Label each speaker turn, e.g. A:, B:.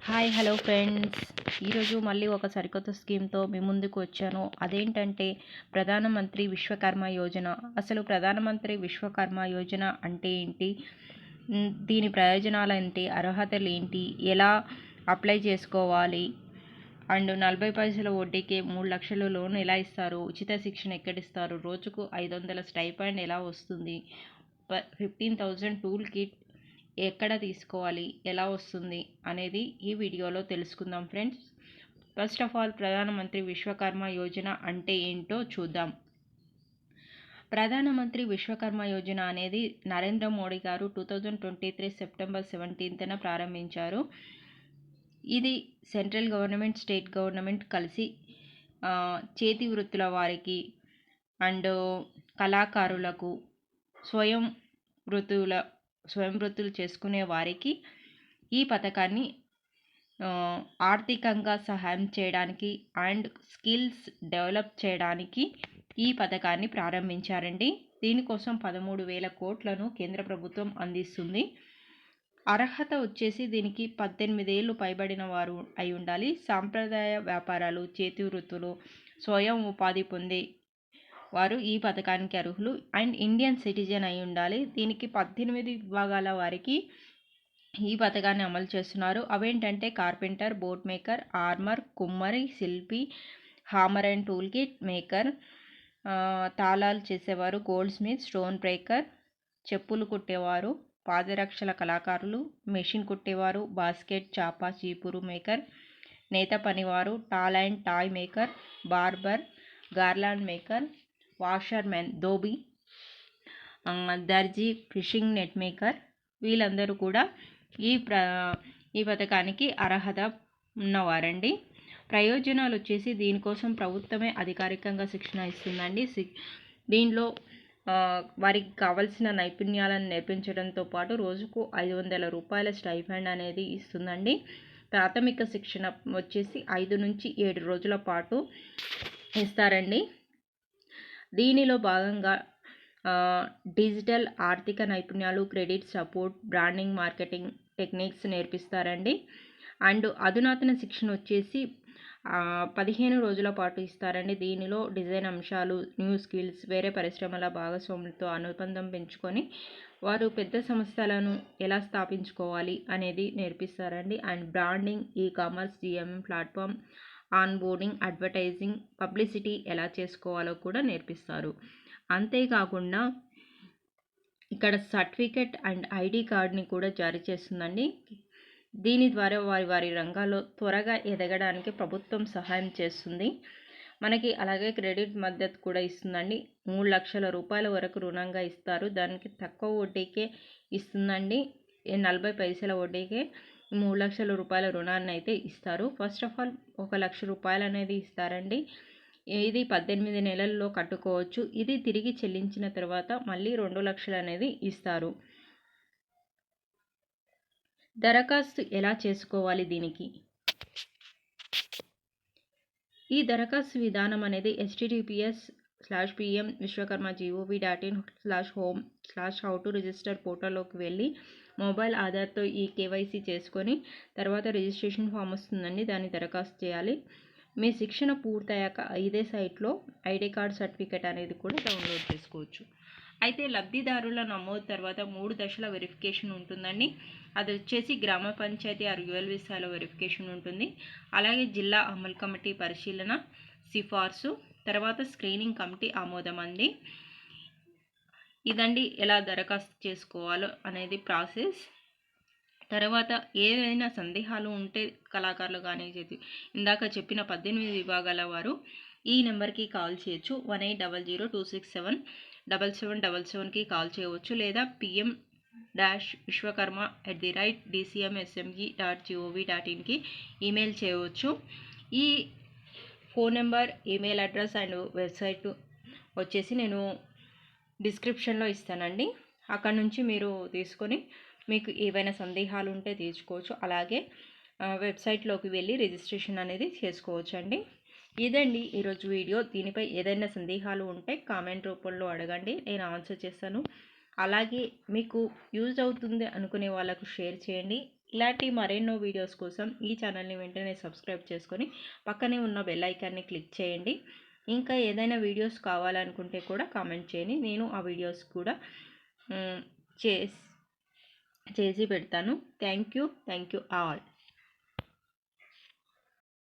A: Hi hello friends, ఈరోజు మళ్ళీ ఒక సరికొత్త స్కీమ్తో మీ ముందుకు వచ్చాను. అదేంటంటే ప్రధానమంత్రి విశ్వకర్మ యోజన. అసలు ప్రధానమంత్రి విశ్వకర్మ యోజన అంటే ఏంటి, దీని ప్రయోజనాలు ఏంటి, అర్హతలు ఏంటి, ఎలా అప్లై చేసుకోవాలి, అండ్ 40 పైసల వడ్డీకి 3 లక్షల లోన్ ఎలా ఇస్తారు, ఉచిత శిక్షణ ఎక్కడిస్తారు, రోజుకు 500 స్టైపెండ్ ఎలా వస్తుంది, 15,000 టూల్ కిట్ ఎక్కడ తీసుకోవాలి, ఎలా వస్తుంది అనేది ఈ వీడియోలో తెలుసుకుందాం ఫ్రెండ్స్. ఫస్ట్ ఆఫ్ ఆల్, ప్రధానమంత్రి విశ్వకర్మ యోజన అంటే ఏంటో చూద్దాం. ప్రధానమంత్రి విశ్వకర్మ యోజన అనేది నరేంద్ర మోడీ గారు 2023 సెప్టెంబర్ 17న ప్రారంభించారు. ఇది సెంట్రల్ గవర్నమెంట్, స్టేట్ గవర్నమెంట్ కలిసి చేతి వృత్తుల వారికి అండ్ కళాకారులకు, స్వయం వృత్తులు చేసుకునే వారికి ఈ పథకాన్ని ఆర్థికంగా సహాయం చేయడానికి అండ్ స్కిల్స్ డెవలప్ చేయడానికి ఈ పథకాన్ని ప్రారంభించారండి. దీనికోసం 13,000 కోట్లను కేంద్ర ప్రభుత్వం అందిస్తుంది. అర్హత వచ్చేసి దీనికి 18 ఏళ్ళు పైబడిన వారు అయి ఉండాలి. సాంప్రదాయ వ్యాపారాలు, చేతి వృత్తులు, స్వయం ఉపాధి పొందే వారు ఈ పథకానికి అర్హులు అండ్ ఇండియన్ సిటిజన్ అయి ఉండాలి. దీనికి 18 విభాగాల వారికి ఈ పథకాన్ని అమలు చేస్తున్నారు. అవేంటంటే కార్పెంటర్, బోట్ మేకర్, ఆర్మర్, కుమ్మరి, శిల్పి, hammer and tool kit maker, తాళాలు చేసేవారు, గోల్డ్ స్మిత్, స్టోన్ బ్రేకర్, చెప్పులు కుట్టేవారు, పాదరక్షల కళాకారులు, మెషిన్ కుట్టేవారు, బాస్కెట్, చాప, చీపురు మేకర్, నేత పనివారు, doll and toy maker, barber, garland maker, washermen, dhobi, దర్జీ, ఫిషింగ్ నెట్ మేకర్, వీళ్ళందరూ కూడా ఈ పథకానికి అర్హత ఉన్నవారండి. ప్రయోజనాలు వచ్చేసి దీనికోసం ప్రభుత్వమే అధికారికంగా శిక్షణ ఇస్తుందండి. దీనిలో వారికి కావలసిన నైపుణ్యాలను నేర్పించడంతో పాటు రోజుకు 500 రూపాయల స్టైఫండ్ అనేది ఇస్తుందండి. ప్రాథమిక శిక్షణ వచ్చేసి 5 నుంచి 7 రోజుల పాటు ఇస్తారండి. దీనిలో భాగంగా డిజిటల్ ఆర్థిక నైపుణ్యాలు, credit support, branding, marketing techniques నేర్పిస్తారండి. అండ్ అధునాతన శిక్షణ వచ్చేసి 15 రోజుల పాటు ఇస్తారండి. దీనిలో డిజైన్ అంశాలు, న్యూ స్కిల్స్, వేరే పరిశ్రమల భాగస్వాములతో అనుబంధం పెంచుకొని వారు పెద్ద సంస్థలను ఎలా స్థాపించుకోవాలి అనేది నేర్పిస్తారండి. And branding, e-commerce, GMM platform, onboarding, advertising, publicity ఎలా చేసుకోవాలో కూడా నేర్పిస్తారు. అంతేకాకుండా ఇక్కడ సర్టిఫికెట్ అండ్ ID కార్డ్ని కూడా జారీ చేస్తుందండి. దీని ద్వారా వారి రంగాల్లో త్వరగా ఎదగడానికి ప్రభుత్వం సహాయం చేస్తుంది మనకి. అలాగే క్రెడిట్ మద్దతు కూడా ఇస్తుందండి. 3 లక్షల రూపాయల వరకు రుణంగా ఇస్తారు. దానికి తక్కువ వడ్డీకే ఇస్తుందండి. 40 పైసల వడ్డీకే 3 లక్షల రూపాయల రుణాన్ని అయితే ఇస్తారు. ఫస్ట్ ఆఫ్ ఆల్ 1 లక్ష రూపాయలు అనేది ఇస్తారండి. ఇది 18 నెలల్లో కట్టుకోవచ్చు. ఇది తిరిగి చెల్లించిన తర్వాత మళ్ళీ 2 లక్షలు అనేది ఇస్తారు. దరఖాస్తు ఎలా చేసుకోవాలి దీనికి? ఈ దరఖాస్తు విధానం అనేది https://pm-vishwakarma.gov.in/home/how-to-register పోర్టల్లోకి వెళ్ళి మొబైల్ ఆధార్తో ఈ KYC చేసుకొని తర్వాత రిజిస్ట్రేషన్ ఫామ్ వస్తుందండి. దాన్ని దరఖాస్తు చేయాలి. మీ శిక్షణ పూర్తయ్యాక ఇదే సైట్లో ID కార్డ్ సర్టిఫికేట్ అనేది కూడా డౌన్లోడ్ చేసుకోవచ్చు. అయితే లబ్ధిదారుల నమోదు తర్వాత 3 దశల వెరిఫికేషన్ ఉంటుందండి. అది వచ్చేసి గ్రామ పంచాయతీ ULV స్థాయిలో వెరిఫికేషన్ ఉంటుంది. అలాగే జిల్లా అమలు కమిటీ పరిశీలన, సిఫార్సు, తర్వాత స్క్రీనింగ్ కమిటీ ఆమోదం అండి. ఇదండి ఎలా దరఖాస్తు చేసుకోవాలో అనేది ప్రాసెస్. తర్వాత ఏదైనా సందేహాలు ఉంటే కళాకారులు కానీ ఇందాక చెప్పిన 18 విభాగాల వారు ఈ నెంబర్కి కాల్ చేయొచ్చు. 180026777777కి కాల్ చేయవచ్చు. లేదా pm-vishwakarma@dcmsmg.gov.inకి ఈమెయిల్ చేయవచ్చు. ఈ phone number, email address and website వచ్చేసి నేను డిస్క్రిప్షన్లో ఇస్తానండి. అక్కడ నుంచి మీరు తీసుకొని మీకు ఏవైనా సందేహాలు ఉంటే తీర్చుకోవచ్చు. అలాగే వెబ్సైట్లోకి వెళ్ళి రిజిస్ట్రేషన్ అనేది చేసుకోవచ్చు అండి. ఇదండి ఈరోజు వీడియో. దీనిపై ఏదైనా సందేహాలు ఉంటే కామెంట్ రూపంలో అడగండి, నేను ఆన్సర్ చేస్తాను. అలాగే మీకు యూజ్ అవుతుంది అనుకునే వాళ్ళకు షేర్ చేయండి. ఇలాంటి మరెన్నో వీడియోస్ కోసం ఈ ఛానల్ని వెంటనే సబ్స్క్రైబ్ చేసుకొని పక్కనే ఉన్న బెల్ ఐకాన్ని క్లిక్ చేయండి. ఇంకా ఏదైనా వీడియోస్ కావాలనుకుంటే కూడా కామెంట్ చేయండి, నేను ఆ వీడియోస్ కూడా చేసి పెడతాను. Thank you all.